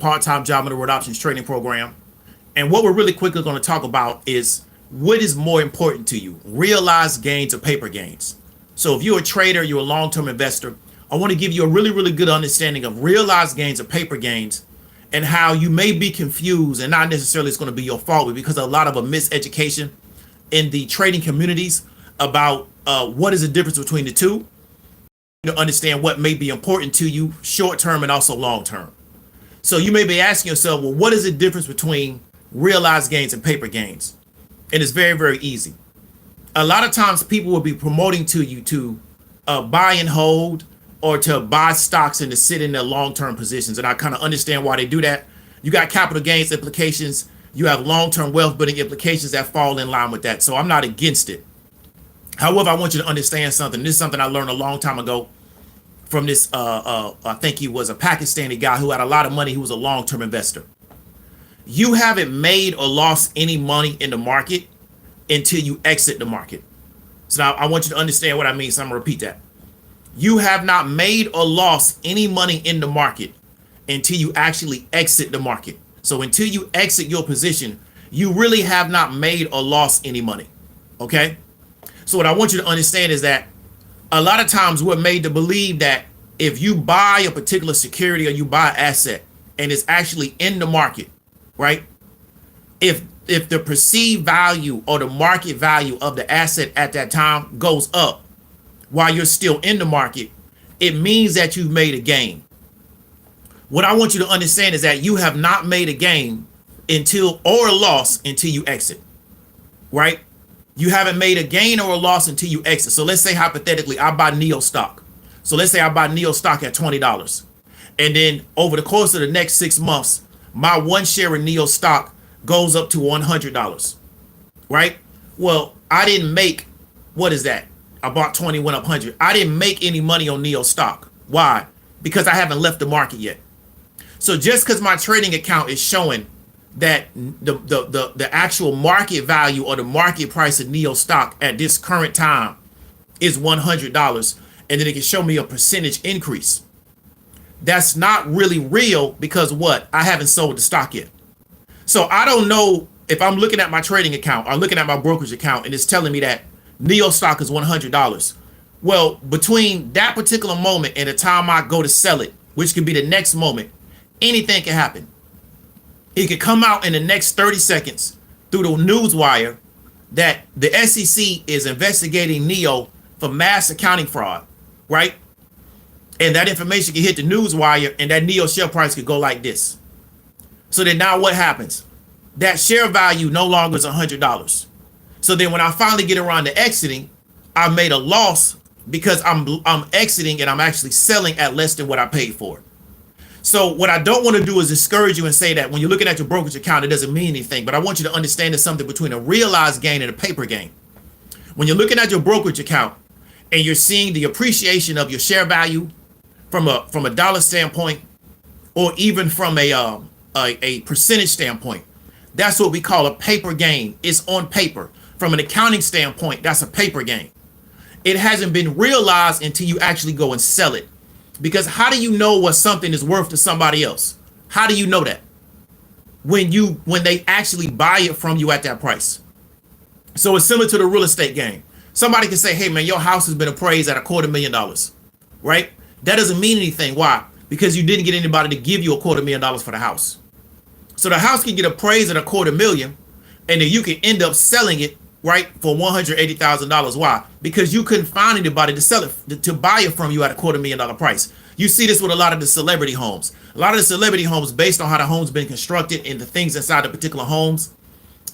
part-time job in the World Options Trading Program. And what we're really quickly going to talk about is what is more important to you, realized gains or paper gains. So if you're a trader, you're a long-term investor, I want to give you a really, really good understanding of realized gains or paper gains and how you may be confused, and not necessarily it's going to be your fault, but because of a lot of a miseducation in the trading communities about what is the difference between the two, to understand what may be important to you short-term and also long-term. So you may be asking yourself, well, what is the difference between realized gains and paper gains? And it's very, very easy. A lot of times people will be promoting to you to buy and hold, or to buy stocks and to sit in their long-term positions. And I kind of understand why they do that. You got capital gains implications. You have long-term wealth building implications that fall in line with that. So I'm not against it. However, I want you to understand something. This is something I learned a long time ago from this, I think he was a Pakistani guy who had a lot of money. He was a long-term investor. You haven't made or lost any money in the market until you exit the market. So now I want you to understand what I mean. So I'm going to repeat that. You have not made or lost any money in the market until you actually exit the market. So until you exit your position, you really have not made or lost any money. Okay? So what I want you to understand is that a lot of times we're made to believe that if you buy a particular security or you buy an asset and it's actually in the market, right? If the perceived value or the market value of the asset at that time goes up while you're still in the market, it means that you've made a gain. What I want you to understand is that you have not made a gain or a loss until you exit, right? You haven't made a gain or a loss until you exit. So let's say hypothetically, I buy NEO stock. So let's say I buy NEO stock at $20. And then over the course of the next 6 months, my one share in NEO stock goes up to $100, right? Well, I didn't make, what is that? I bought 20, went up 100. I didn't make any money on NEO stock. Why? Because I haven't left the market yet. So just because my trading account is showing that the actual market value or the market price of NEO stock at this current time is $100, and then it can show me a percentage increase, that's not really real, because what? I haven't sold the stock yet. So I don't know if I'm looking at my trading account or looking at my brokerage account and it's telling me that NEO stock is $100. Well, between that particular moment and the time I go to sell it, which could be the next moment, anything can happen. It could come out in the next 30 seconds through the news wire that the SEC is investigating NEO for mass accounting fraud, right? And that information can hit the news wire and that NEO share price could go like this. So then now what happens? That share value no longer is $100. So then when I finally get around to exiting, I made a loss because I'm exiting and I'm actually selling at less than what I paid for. So what I don't want to do is discourage you and say that when you're looking at your brokerage account, it doesn't mean anything. But I want you to understand there's something between a realized gain and a paper gain. When you're looking at your brokerage account and you're seeing the appreciation of your share value from a dollar standpoint, or even from a percentage standpoint, that's what we call a paper gain. It's on paper. From an accounting standpoint, that's a paper gain. It hasn't been realized until you actually go and sell it. Because how do you know what something is worth to somebody else? How do you know that? When they actually buy it from you at that price. So it's similar to the real estate game. Somebody can say, hey man, your house has been appraised at $250,000, right? That doesn't mean anything. Why? Because you didn't get anybody to give you $250,000 for the house. So the house can get appraised at $250,000, and then you can end up selling it, right, for $180,000. Why? Because you couldn't find anybody to sell it, to buy it from you at $250,000 price. You see this with a lot of the celebrity homes. A lot of the celebrity homes, based on how the home's been constructed and the things inside the particular homes,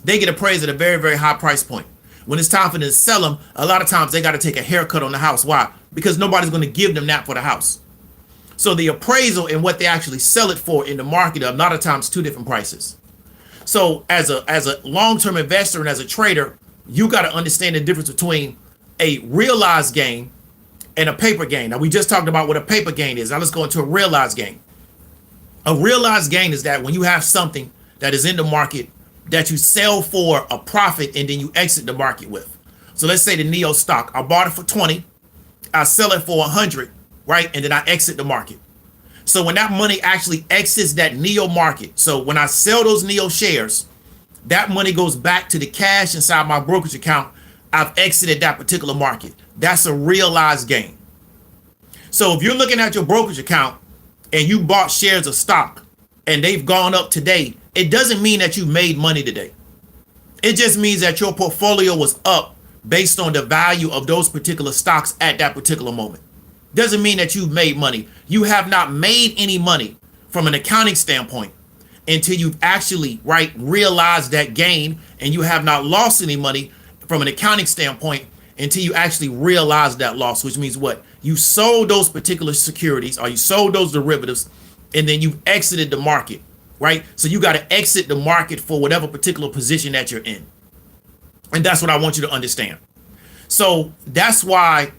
they get appraised at a very, very high price point. When it's time for them to sell them, a lot of times they got to take a haircut on the house. Why? Because nobody's going to give them that for the house. So the appraisal and what they actually sell it for in the market are a lot of times two different prices. So as a long-term investor and as a trader, you got to understand the difference between a realized gain and a paper gain. Now, we just talked about what a paper gain is. Now let's go into a realized gain. A realized gain is that when you have something that is in the market that you sell for a profit and then you exit the market with. So let's say the NEO stock, I bought it for 20, I sell it for 100, right? And then I exit the market. So when that money actually exits that NEO market, so when I sell those NEO shares, that money goes back to the cash inside my brokerage account. I've exited that particular market. That's a realized gain. So if you're looking at your brokerage account and you bought shares of stock and they've gone up today, it doesn't mean that you made money today. It just means that your portfolio was up based on the value of those particular stocks at that particular moment. Doesn't mean that you've made money. You have not made any money from an accounting standpoint until you've actually, right, realized that gain, and you have not lost any money from an accounting standpoint until you actually realize that loss, which means what? You sold those particular securities or you sold those derivatives, and then you've exited the market, right? So you got to exit the market for whatever particular position that you're in. And that's what I want you to understand. So that's why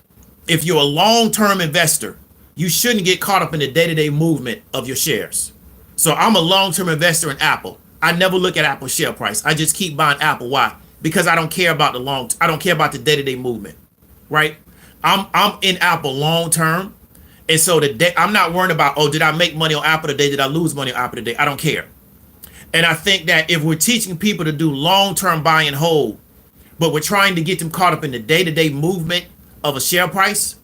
if you're a long-term investor, you shouldn't get caught up in the day-to-day movement of your shares. So I'm a long-term investor in Apple. I never look at Apple's share price. I just keep buying Apple. Why? Because I don't care about I don't care about the day-to-day movement, right? I'm in Apple long-term. And so I'm not worrying about, oh, did I make money on Apple today? Did I lose money on Apple today? I don't care. And I think that if we're teaching people to do long-term buy and hold, but we're trying to get them caught up in the day-to-day movement of a share price,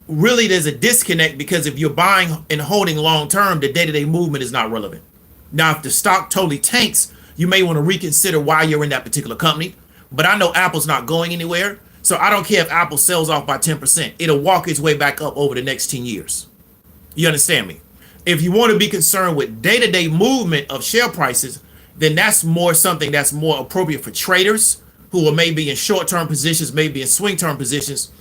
really there's a disconnect, because if you're buying and holding long-term, the day-to-day movement is not relevant. Now, if the stock totally tanks, you may want to reconsider why you're in that particular company. But I know Apple's not going anywhere. So I don't care if Apple sells off by 10%. It'll walk its way back up over the next 10 years. You understand me? If you want to be concerned with day-to-day movement of share prices, then that's more something that's more appropriate for traders who are maybe in short-term positions, maybe in swing-term positions.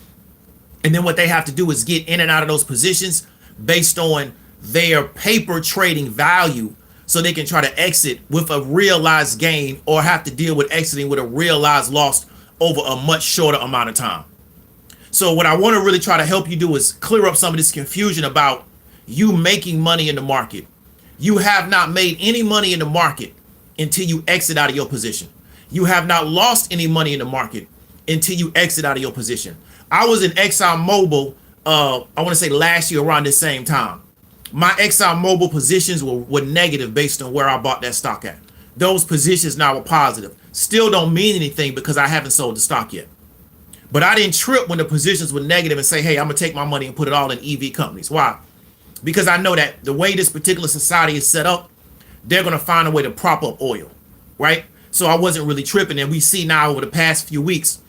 And then what they have to do is get in and out of those positions based on their paper trading value, so they can try to exit with a realized gain or have to deal with exiting with a realized loss over a much shorter amount of time. So what I want to really try to help you do is clear up some of this confusion about you making money in the market. You have not made any money in the market until you exit out of your position. You have not lost any money in the market until you exit out of your position. I was in ExxonMobil, I want to say last year around the same time. My ExxonMobil positions were negative based on where I bought that stock at. Those positions now are positive. Still don't mean anything because I haven't sold the stock yet. But I didn't trip when the positions were negative and say, hey, I'm going to take my money and put it all in EV companies. Why? Because I know that the way this particular society is set up, they're going to find a way to prop up oil, right? So I wasn't really tripping. And we see now over the past few weeks,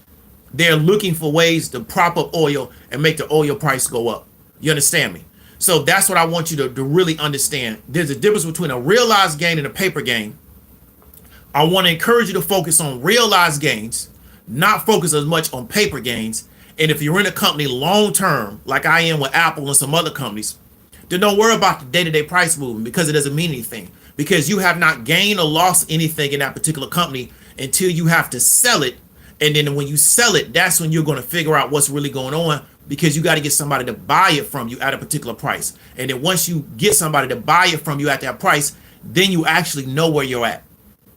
they're looking for ways to prop up oil and make the oil price go up. You understand me? So that's what I want you to really understand. There's a difference between a realized gain and a paper gain. I want to encourage you to focus on realized gains, not focus as much on paper gains. And if you're in a company long term, like I am with Apple and some other companies, then don't worry about the day-to-day price movement, because it doesn't mean anything. Because you have not gained or lost anything in that particular company until you have to sell it. And then when you sell it, that's when you're going to figure out what's really going on, because you got to get somebody to buy it from you at a particular price. And then once you get somebody to buy it from you at that price, then you actually know where you're at,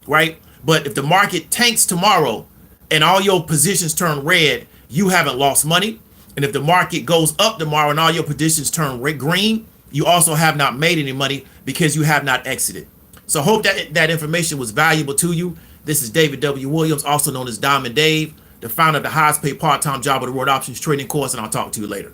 right? But if the market tanks tomorrow and all your positions turn red, you haven't lost money. And if the market goes up tomorrow and all your positions turn green, you also have not made any money because you have not exited. So I hope that information was valuable to you. This is David W. Williams, also known as Diamond Dave, the founder of the highest paid part-time job of the world options trading course, and I'll talk to you later.